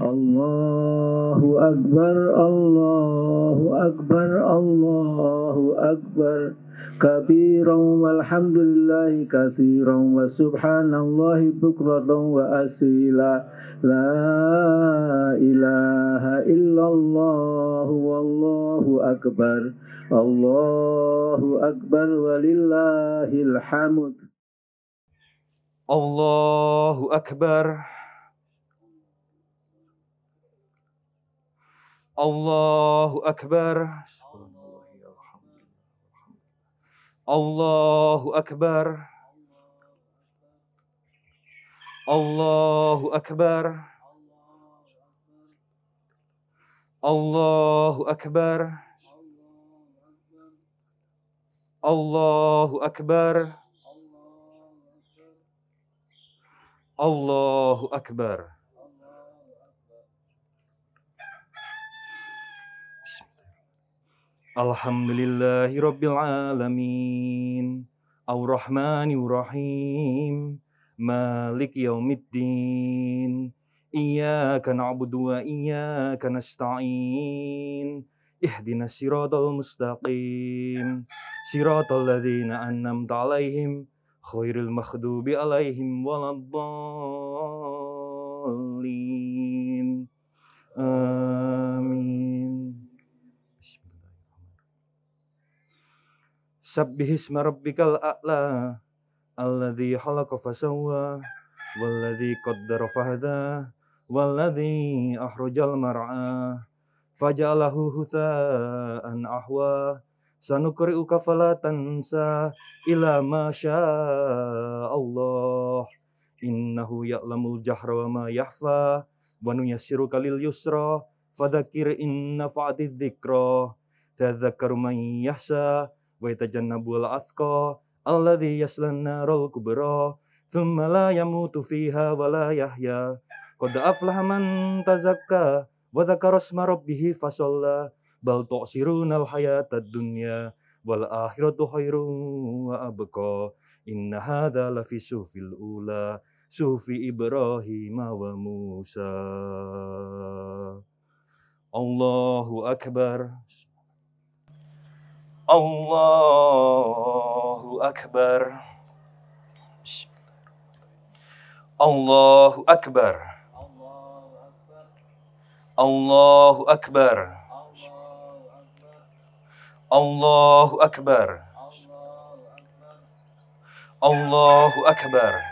Allahu Akbar, Allahu Akbar, Allahu Akbar. Kabiran walhamdulillahi katsiran wa subhanallahi bukratan wa asila. La ilaha illallah wallahu akbar. Allahu akbar walillahil hamd. Allahu Akbar. Allahu Akbar. Allahu Akbar. Allahu Akbar. Allahu Akbar. Allahu Akbar. Allahu Akbar. Alhamdulillahi Rabbil Alamin, Ar-Rahmanir Rahim, Malik Yaumiddin, Iyyaka na'budu wa iyyaka nasta'in, Ihdinas siratal mustaqim, Siratal ladzina an'amta 'alaihim, Khairil maghdubi 'alaihim waladdallin. Amin. Sabbihisma rabbikal a'la, alladzi khalaqa fasawwa, walladzi qaddara fahada, walladzi akhrajal mar'a, faja'alahu hutha'an ahwa, sanuqri'uka fala tansa illa ma syaa Allah, innahu ya'lamul jahra wa ma yakhfa, wa nuyassiruka lil yusra, fadzakir in nafa'atiz dzikra, tadzakkaru man yakhsha wa yatajannabul atqa alladzi yaslan naral kubra thumma la yamutu fiha wa la yahya qad aflaha man tazakka wa dzakara isma rabbih fasalla bal tu'sirunal hayatad dunya wal akhiratu khairun wa abqa inna hadza lafi suhufil ula suhufi Ibrahim wa Musa. Allahu Akbar. Allahu Akbar. Allahu Akbar. Allahu Akbar. Allahu Akbar. Allahu Akbar.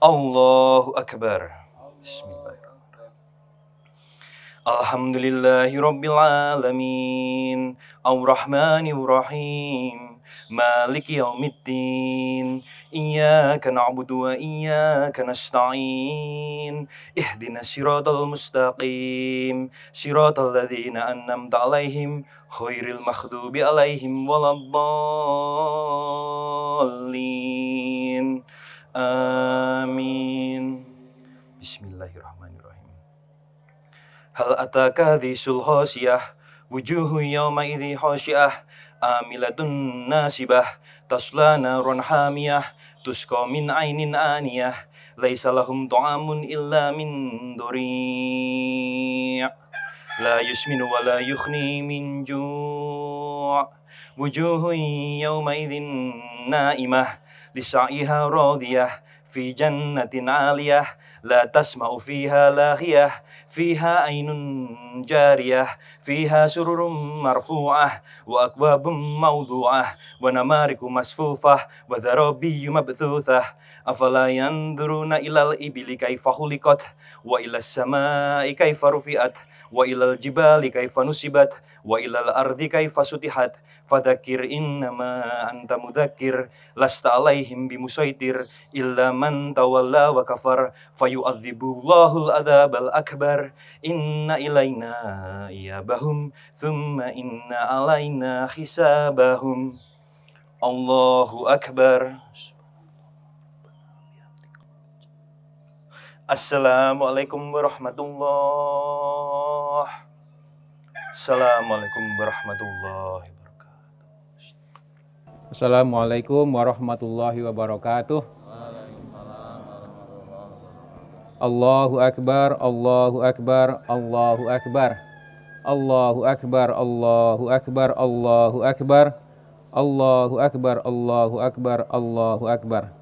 Allahu Akbar. Alhamdulillahi Rabbil Alamin, Ar-Rahmanir Rahim, Maliki Yaumiddin, Iyyaka na'budu wa iyyaka nasta'in, Ihdinas siratal mustaqim, Siratal ladzina an'amta 'alaihim, Khairil maghdubi 'alaihim waladdallin. Amin. Bismillahirrahmanirrahim. Hal ataka dhisul khasiyah, wujuhu yawma idhi khasyiah, amilatun nasibah, tasla narun hamiyah, tusqa min ainin aniyah, laisa lahum ta'amun illa min duri', la yusminu wa la yukhni min ju', wujuhu yawma idhin naimah, lisa'iha radiyah, fi jannatin 'aliyah, la tasma'u fiha laghiyah, fiha ainun jariyah, fiha sururun marfu'ah, wa akwabun mawdu'ah, wa namariku masfufah, wa dzarabiyyu mabthuthah. Afala yanzuruna ilal ibili kaifa khuliqat, wa ilas samai kaifa rufi'at, wa ilal jibali kaifa nusibat, wa ilal ardi kaifa sutihat. Fadzakir innama anta mudzakir, lasta alaihim bimusaitir, illa man tawalla wa kafar, fayu'adzibullahul adzabal akbar. Inna ilaina iyabahum, thumma inna alaina hisabahum. Allahu Akbar. Assalamualaikum warahmatullahi. Assalamualaikum warahmatullahi wabarakatuh. Assalamualaikum warahmatullahi wabarakatuh. Allahu akbar, Allahu akbar, Allahu akbar. Allahu akbar, Allahu akbar, Allahu akbar. Allahu akbar, Allahu akbar, Allahu akbar.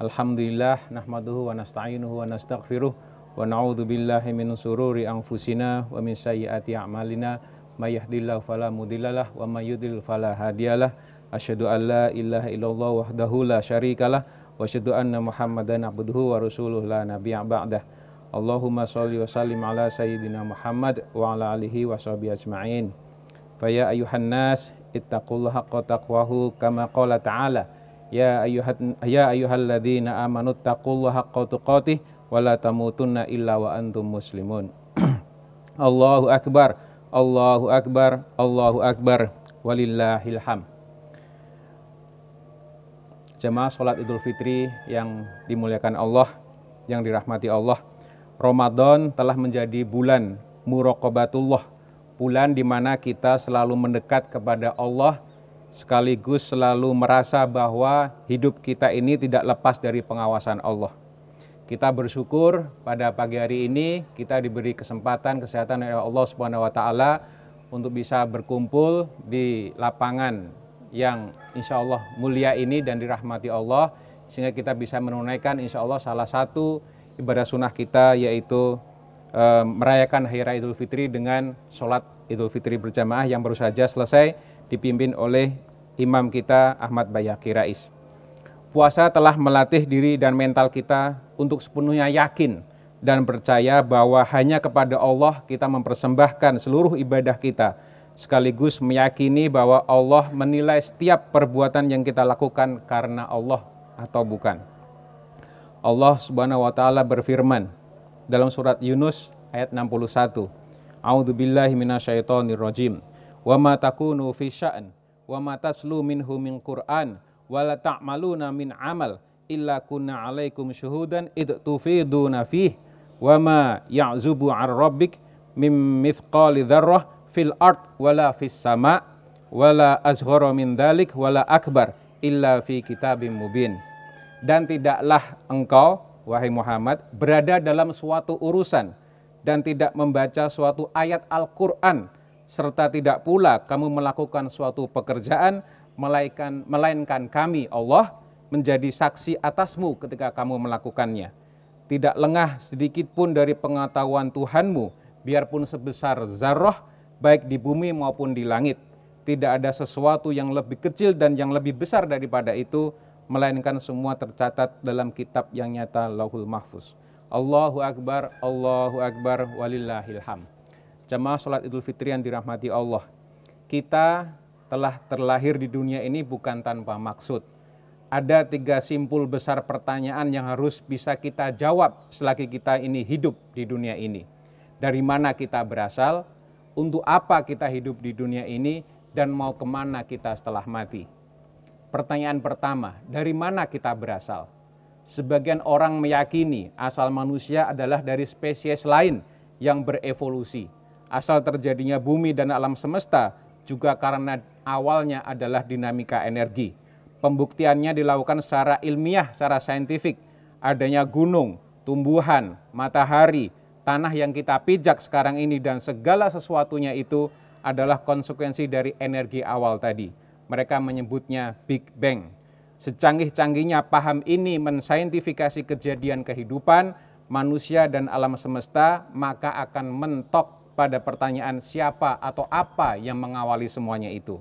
Alhamdulillah nahmaduhu wa nasta'inuhu wa nastaghfiruh wa na'udzu billahi min sururi anfusina wa min sayyiati a'malina may yahdihillahu fala mudhillalah wa may yudhlil fala hadiyalah. Asyhadu an la ilaha illallah wahdahu la syarikalah wa asyhadu anna Muhammadan abduhu wa rasuluh la nabiyya ba'dah. Allahumma shalli wa sallim ala sayyidina Muhammad wa ala alihi wa sahbihi ajma'in. Fa ya ayyuhan nas ittaqullaha haqqa taqwahu kama qala ta'ala ya ayyuhalladzina amanu taqullaha haqqa tuqatih wa la tamutunna illa wa antum muslimun. Allahu akbar, Allahu akbar, Allahu akbar, walillahil hamd. Jemaah salat Idul Fitri yang dimuliakan Allah, yang dirahmati Allah, Ramadan telah menjadi bulan muraqabatullah, bulan di mana kita selalu mendekat kepada Allah, sekaligus selalu merasa bahwa hidup kita ini tidak lepas dari pengawasan Allah. Kita bersyukur pada pagi hari ini kita diberi kesempatan, kesehatan oleh Allah Subhanahu wa taala untuk bisa berkumpul di lapangan yang insya Allah mulia ini dan dirahmati Allah, sehingga kita bisa menunaikan insya Allah salah satu ibadah sunnah kita, yaitu merayakan Hari Raya Idul Fitri dengan sholat Idul Fitri berjamaah yang baru saja selesai dipimpin oleh imam kita Ahmad Bayhaqi Rais. Puasa telah melatih diri dan mental kita untuk sepenuhnya yakin dan percaya bahwa hanya kepada Allah kita mempersembahkan seluruh ibadah kita, sekaligus meyakini bahwa Allah menilai setiap perbuatan yang kita lakukan karena Allah atau bukan. Allah Subhanahu wa taala berfirman dalam surat Yunus ayat 61. A'udzubillahi minasyaitonirrajim. Wa ma takunu fi sya'an wa ma taslu minhu min Qur'an wa la ta'maluna min amal illa kunna 'alaikum syuhudan id tufiduna fihi wa ma ya'zubu 'an rabbik mim mithqali dzarrah fil ard wala fis sama wala azghara min dzalik wala akbar illa fi kitabim mubin. Dan tidaklah engkau wahai Muhammad berada dalam suatu urusan dan tidak membaca suatu ayat Al-Qur'an, serta tidak pula kamu melakukan suatu pekerjaan melainkan kami Allah menjadi saksi atasmu ketika kamu melakukannya. Tidak lengah sedikit pun dari pengetahuan Tuhanmu biarpun sebesar zarrah baik di bumi maupun di langit. Tidak ada sesuatu yang lebih kecil dan yang lebih besar daripada itu, melainkan semua tercatat dalam kitab yang nyata Lauhul Mahfuz. Allahu akbar, walillahil hamd. Jemaah salat Idul Fitri yang dirahmati Allah, kita telah terlahir di dunia ini bukan tanpa maksud. Ada 3 simpul besar pertanyaan yang harus bisa kita jawab selagi kita ini hidup di dunia ini. Dari mana kita berasal, untuk apa kita hidup di dunia ini, dan mau kemana kita setelah mati. Pertanyaan pertama, dari mana kita berasal? Sebagian orang meyakini asal manusia adalah dari spesies lain yang berevolusi. Asal terjadinya bumi dan alam semesta juga karena awalnya adalah dinamika energi. Pembuktiannya dilakukan secara ilmiah, secara saintifik. Adanya gunung, tumbuhan, matahari, tanah yang kita pijak sekarang ini dan segala sesuatunya itu adalah konsekuensi dari energi awal tadi. Mereka menyebutnya Big Bang. Secanggih-canggihnya paham ini mensaintifikasi kejadian kehidupan manusia dan alam semesta, maka akan mentok pada pertanyaan siapa atau apa yang mengawali semuanya itu.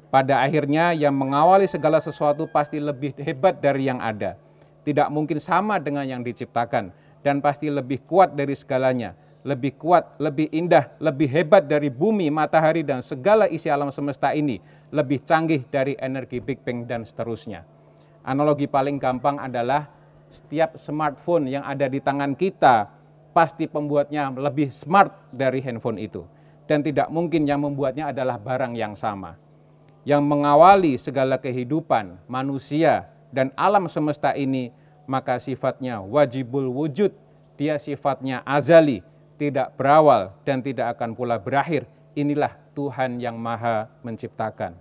Pada akhirnya yang mengawali segala sesuatu pasti lebih hebat dari yang ada. Tidak mungkin sama dengan yang diciptakan dan pasti lebih kuat dari segalanya. Lebih kuat, lebih indah, lebih hebat dari bumi, matahari dan segala isi alam semesta ini. Lebih canggih dari energi Big Bang dan seterusnya. Analogi paling gampang adalah setiap smartphone yang ada di tangan kita pasti pembuatnya lebih smart dari handphone itu. Dan tidak mungkin yang membuatnya adalah barang yang sama. Yang mengawali segala kehidupan manusia dan alam semesta ini, maka sifatnya wajibul wujud. Dia sifatnya azali, tidak berawal dan tidak akan pula berakhir. Inilah Tuhan yang Maha Menciptakan.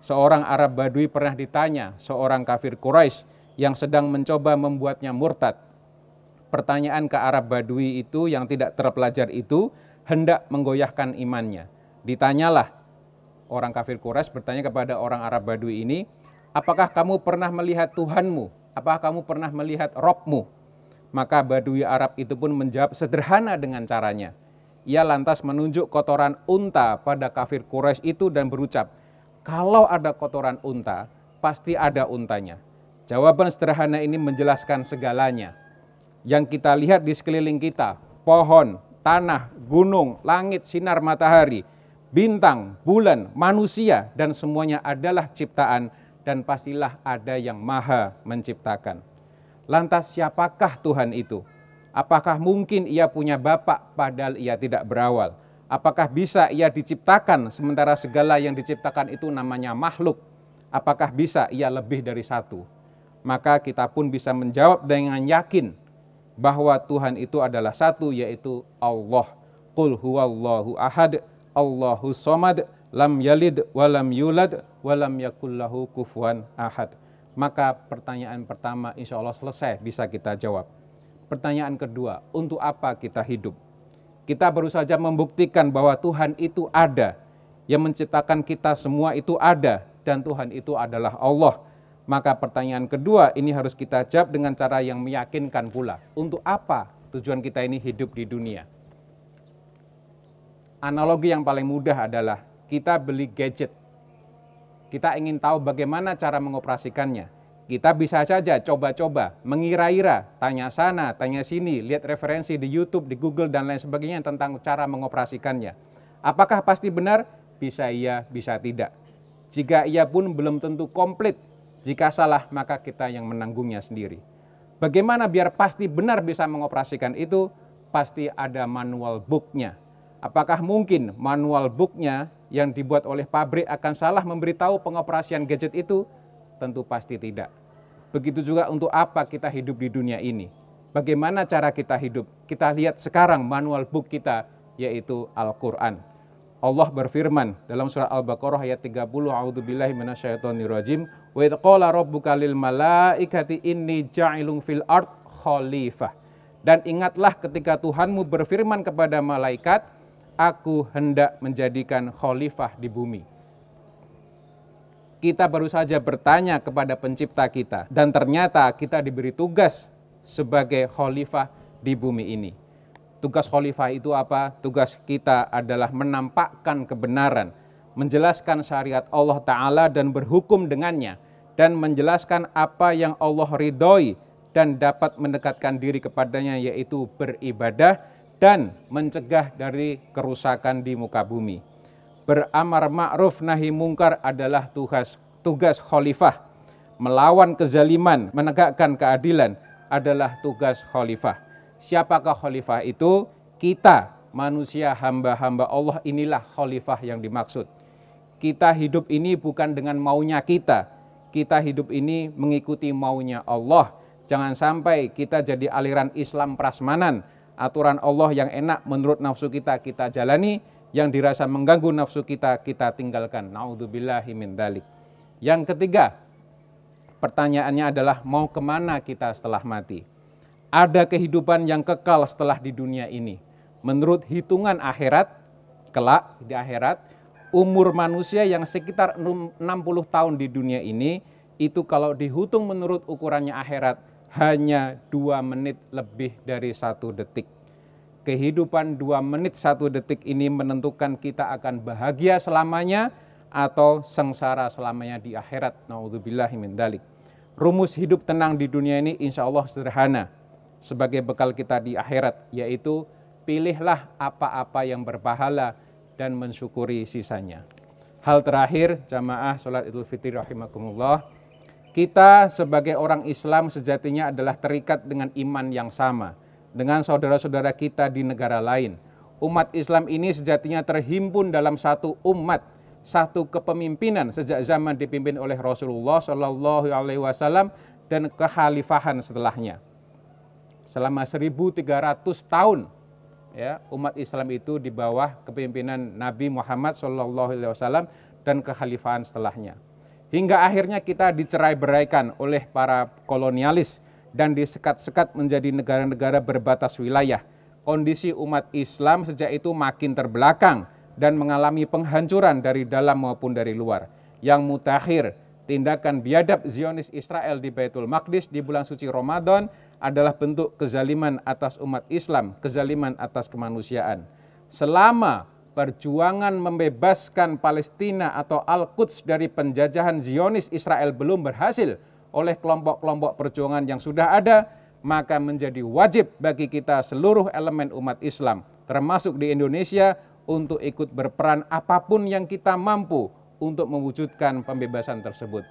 Seorang Arab Badui pernah ditanya seorang kafir Quraisy yang sedang mencoba membuatnya murtad. Pertanyaan ke Arab Badui itu yang tidak terpelajar itu hendak menggoyahkan imannya. Ditanyalah, orang kafir Quraisy bertanya kepada orang Arab Badui ini, apakah kamu pernah melihat Tuhanmu? Apakah kamu pernah melihat Robmu? Maka Badui Arab itu pun menjawab sederhana dengan caranya. Ia lantas menunjuk kotoran unta pada kafir Quraisy itu dan berucap, kalau ada kotoran unta, pasti ada untanya. Jawaban sederhana ini menjelaskan segalanya. Yang kita lihat di sekeliling kita, pohon, tanah, gunung, langit, sinar matahari, bintang, bulan, manusia, dan semuanya adalah ciptaan dan pastilah ada yang maha menciptakan. Lantas siapakah Tuhan itu? Apakah mungkin ia punya bapak padahal ia tidak berawal? Apakah bisa ia diciptakan sementara segala yang diciptakan itu namanya makhluk? Apakah bisa ia lebih dari satu? Maka kita pun bisa menjawab dengan yakin bahwa Tuhan itu adalah satu, yaitu Allah. Qul huwallahu ahad, Allahus somad, lam yalid walam yulad walam yakullahu kufuwan ahad. Maka pertanyaan pertama insya Allah selesai bisa kita jawab. Pertanyaan kedua, untuk apa kita hidup? Kita baru saja membuktikan bahwa Tuhan itu ada, yang menciptakan kita semua itu ada, dan Tuhan itu adalah Allah. Maka pertanyaan kedua ini harus kita jawab dengan cara yang meyakinkan pula. Untuk apa tujuan kita ini hidup di dunia? Analogi yang paling mudah adalah kita beli gadget. Kita ingin tahu bagaimana cara mengoperasikannya. Kita bisa saja coba-coba, mengira-ira, tanya sana, tanya sini, lihat referensi di YouTube, di Google, dan lain sebagainya tentang cara mengoperasikannya. Apakah pasti benar? Bisa iya, bisa tidak. Jika iya pun belum tentu komplit. Jika salah, maka kita yang menanggungnya sendiri. Bagaimana biar pasti benar bisa mengoperasikan itu? Pasti ada manual booknya. Apakah mungkin manual booknya yang dibuat oleh pabrik akan salah memberitahu pengoperasian gadget itu? Tentu pasti tidak. Begitu juga untuk apa kita hidup di dunia ini. Bagaimana cara kita hidup? Kita lihat sekarang manual book kita, yaitu Al-Quran. Allah berfirman dalam surah Al-Baqarah ayat 30, A'udzubillahi minasyaitonirrajim, wa idz qala rabbuka lil malaikati inni ja'ilun fil ard khalifah. Dan ingatlah ketika Tuhanmu berfirman kepada malaikat, aku hendak menjadikan khalifah di bumi. Kita baru saja bertanya kepada pencipta kita, dan ternyata kita diberi tugas sebagai khalifah di bumi ini. Tugas khalifah itu apa? Tugas kita adalah menampakkan kebenaran, menjelaskan syariat Allah Ta'ala dan berhukum dengannya, dan menjelaskan apa yang Allah ridhoi dan dapat mendekatkan diri kepadanya, yaitu beribadah dan mencegah dari kerusakan di muka bumi. Beramar ma'ruf nahi mungkar adalah tugas khalifah. Melawan kezaliman, menegakkan keadilan adalah tugas khalifah. Siapakah khalifah itu? Kita, manusia hamba-hamba Allah, inilah khalifah yang dimaksud. Kita hidup ini bukan dengan maunya kita. Kita hidup ini mengikuti maunya Allah. Jangan sampai kita jadi aliran Islam prasmanan. Aturan Allah yang enak menurut nafsu kita, kita jalani. Yang dirasa mengganggu nafsu kita, kita tinggalkan. Na'udzubillahi min dzalik. Yang ketiga, pertanyaannya adalah mau kemana kita setelah mati? Ada kehidupan yang kekal setelah di dunia ini. Menurut hitungan akhirat, kelak di akhirat, umur manusia yang sekitar 60 tahun di dunia ini, itu kalau dihitung menurut ukurannya akhirat, hanya 2 menit lebih dari 1 detik. Kehidupan 2 menit 1 detik ini menentukan kita akan bahagia selamanya atau sengsara selamanya di akhirat. Na'udzubillahi min dzalik. Rumus hidup tenang di dunia ini insya Allah sederhana. Sebagai bekal kita di akhirat, yaitu pilihlah apa-apa yang berpahala dan mensyukuri sisanya. Hal terakhir, jamaah sholat Idul Fitri rahimakumullah, kita sebagai orang Islam sejatinya adalah terikat dengan iman yang sama dengan saudara-saudara kita di negara lain. Umat Islam ini sejatinya terhimpun dalam satu umat, satu kepemimpinan sejak zaman dipimpin oleh Rasulullah SAW dan kekhalifahan setelahnya. Selama 1300 tahun ya, umat Islam itu di bawah kepemimpinan Nabi Muhammad SAW dan kekhalifahan setelahnya. Hingga akhirnya kita dicerai-beraikan oleh para kolonialis dan disekat-sekat menjadi negara-negara berbatas wilayah. Kondisi umat Islam sejak itu makin terbelakang dan mengalami penghancuran dari dalam maupun dari luar. Yang mutakhir, tindakan biadab Zionis Israel di Baitul Maqdis di bulan suci Ramadan adalah bentuk kezaliman atas umat Islam, kezaliman atas kemanusiaan. Selama perjuangan membebaskan Palestina atau Al-Quds dari penjajahan Zionis Israel belum berhasil oleh kelompok-kelompok perjuangan yang sudah ada, maka menjadi wajib bagi kita seluruh elemen umat Islam, termasuk di Indonesia, untuk ikut berperan apapun yang kita mampu untuk mewujudkan pembebasan tersebut.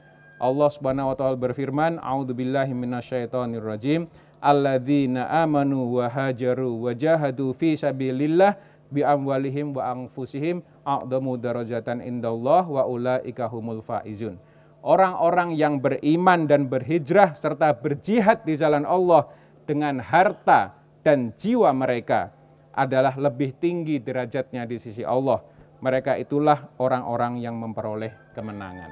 Allah Subhanahu wa taala berfirman, A'udzubillahi minasyaitonirrajim, alladzina amanu wa hajaru wa jahadu fi sabilillah bi amwalihim wa anfusihim a'dhamu darajatan indallah wa ulaika humul faizun. Orang-orang yang beriman dan berhijrah serta berjihad di jalan Allah dengan harta dan jiwa mereka adalah lebih tinggi derajatnya di sisi Allah. Mereka itulah orang-orang yang memperoleh kemenangan.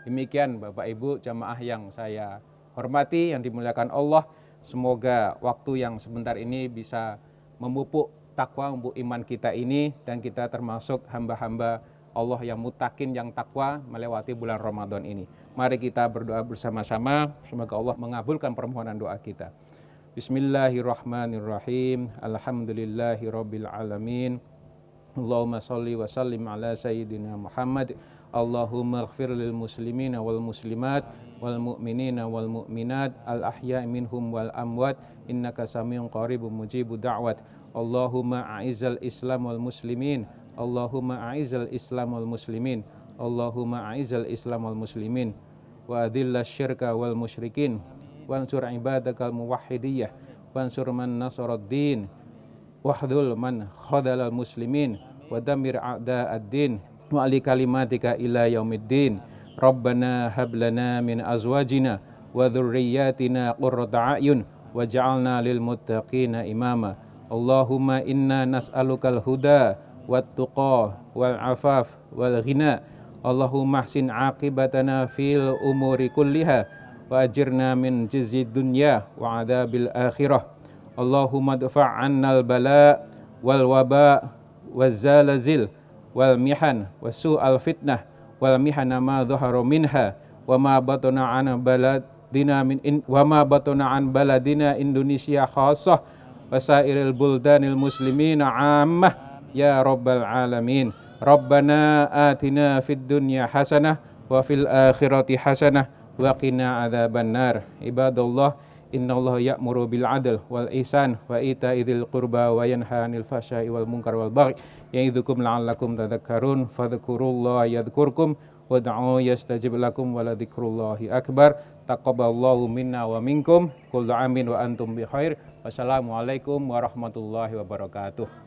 Demikian Bapak Ibu jamaah yang saya hormati, yang dimuliakan Allah. Semoga waktu yang sebentar ini bisa memupuk takwa, memupuk iman kita ini, dan kita termasuk hamba-hamba Allah yang mutakin, yang takwa melewati bulan Ramadan ini. Mari kita berdoa bersama-sama, semoga Allah mengabulkan permohonan doa kita. Bismillahirrahmanirrahim. Alhamdulillahirabbil alamin. Allahumma shalli wa sallim ala sayyidina Muhammad. Allahumma ighfir lil muslimina wal muslimat wal mu'minina wal mu'minat al ahya'i minhum wal amwat innaka samiun qaribun mujibud da'wat. Allahumma a'izzal islam wal muslimin. Allahumma a'izzal islam wal muslimin. Allahumma a'izzal islam wal muslimin wa adhillash syirka wal musyrikin wansur ibadakal muwahhidiyah wansur man nasaraddin wahdul man khadalal muslimin wa damir a'da'ad-din wa ali kalimatika ila yaumiddin. Rabbana hab lana min azwajina wa dhurriyyatina qurrata a'yun waj'alna lil muttaqina imama. Allahumma inna nas'alukal huda wat-tuqa wal-afaf wal-ghina. Allahumma ahsin aqibatana fil umuri kulliha wa ajirna min jizyid dunya wa adzabil akhirah. Allahumma dfa' 'annal bala wal waba waz zalazil wal mihan wasu'al fitnah wal mihana ma dhahara minha wa ma batana 'an baladina wa ma batana 'an baladina Indonesia khassah wa sairil buldanil muslimina 'ammah ya rabbal alamin. Rabbana atina fid dunya hasanah wa fil akhirati hasanah wa qina adzabannar. Ibadallah, innallaha ya'muru bil 'adl wal ihsan wa ita'idzil qurba wa yanha 'anil fahsya'i wal munkar wal baghi ya'idzukum la'allakum tadhakkarun. Fadhkurullaha yadhkurkum wad'u yastajib lakum wa la dzikrullahi akbar. Taqabbalallahu minna wa minkum. Kullu amin wa antum bi khair. Wassalamualaikum warahmatullahi wabarakatuh.